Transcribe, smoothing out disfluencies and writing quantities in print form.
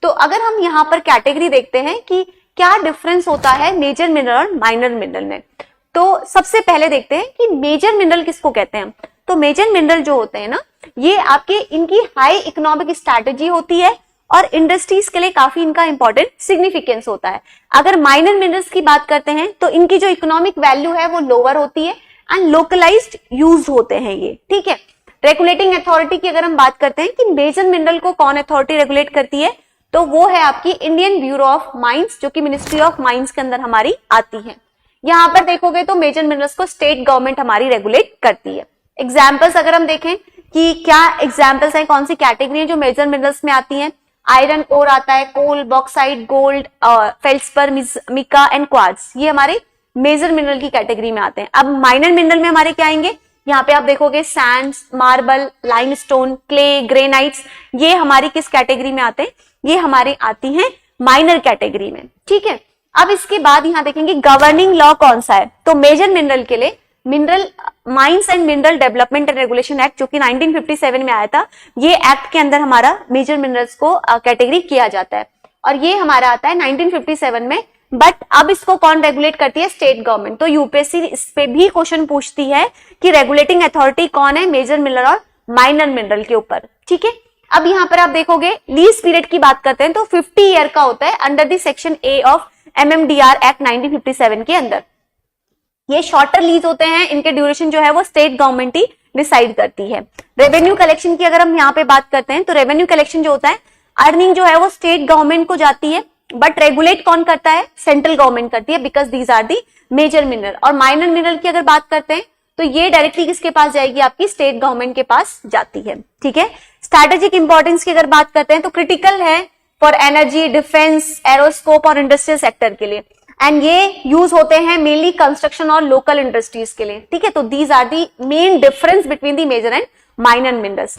तो अगर हम यहाँ पर कैटेगरी देखते हैं कि क्या डिफरेंस होता है मेजर मिनरल और माइनर मिनरल में, तो सबसे पहले देखते हैं कि मेजर मिनरल किसको कहते हैं। तो मेजर मिनरल जो होते हैं ना, ये आपके इनकी हाई इकोनॉमिक स्ट्रैटेजी होती है और इंडस्ट्रीज के लिए काफी इनका इंपॉर्टेंट सिग्निफिकेंस होता है। अगर माइनर मिनरल्स की बात करते हैं तो इनकी जो इकोनॉमिक वैल्यू है वो लोअर होती है एंड लोकलाइज्ड यूज होते हैं ये, ठीक है। रेगुलेटिंग अथॉरिटी की अगर हम बात करते हैं कि मेजर मिनरल को कौन अथॉरिटी रेगुलेट करती है, तो वो है आपकी इंडियन ब्यूरो ऑफ माइंस, जो कि मिनिस्ट्री ऑफ माइंस के अंदर हमारी आती है। यहां पर देखोगे तो मेजर मिनरल्स को स्टेट गवर्नमेंट हमारी रेगुलेट करती है। एग्जाम्पल्स अगर हम देखें कि क्या एग्जाम्पल्स हैं, कौन सी कैटेगरी है जो मेजर मिनरल्स में आती है, आयरन ओर आता है, coal, bauxite, gold, feldspar, mica and quartz, ये हमारे मेजर मिनरल की कैटेगरी में आते हैं। अब माइनर मिनरल में हमारे क्या आएंगे, यहाँ पे आप देखोगे Sands, marble, limestone, clay, granites, ये हमारी किस कैटेगरी में आते हैं, ये हमारे आती हैं माइनर कैटेगरी में, ठीक है। अब इसके बाद यहाँ देखेंगे गवर्निंग लॉ कौन सा है, तो मेजर मिनरल के लिए mineral mines and mineral development and regulation act, जो कि 1957 में आया था, ये एक्ट के अंदर हमारा मेजर मिनरल्स को कैटेगरी किया जाता है और ये हमारा आता है 1957 में। बट अब इसको कौन रेगुलेट करती है, स्टेट गवर्नमेंट। तो यूपीएससी इस पे भी क्वेश्चन पूछती है कि रेगुलेटिंग अथॉरिटी कौन है मेजर मिनरल और माइनर मिनरल के ऊपर, ठीक है। अब यहाँ पर आप देखोगे लीज पीरियड की बात करते हैं तो 50 ईयर का होता है under the section A of MMDR act 1957 के अंदर। ये शॉर्टर लीज होते हैं, इनके ड्यूरेशन जो है वो स्टेट गवर्नमेंट ही डिसाइड करती है। रेवेन्यू कलेक्शन की अगर हम यहाँ पे बात करते हैं तो रेवेन्यू कलेक्शन जो होता है, अर्निंग जो है वो स्टेट गवर्नमेंट को जाती है, बट रेगुलेट कौन करता है, सेंट्रल गवर्नमेंट करती है, because these are the major mineral. और माइनर मिनरल की अगर बात करते हैं तो ये डायरेक्टली किसके पास जाएगी, आपकी स्टेट गवर्नमेंट के पास जाती है, ठीक है। स्ट्रैटेजिक इंपॉर्टेंस की अगर बात करते हैं तो क्रिटिकल है फॉर एनर्जी, डिफेंस, एरोस्कोप और इंडस्ट्रियल सेक्टर के लिए, एंड ये यूज होते हैं मेनली कंस्ट्रक्शन और लोकल इंडस्ट्रीज के लिए, ठीक है। तो these are the main difference between the major and minor minerals.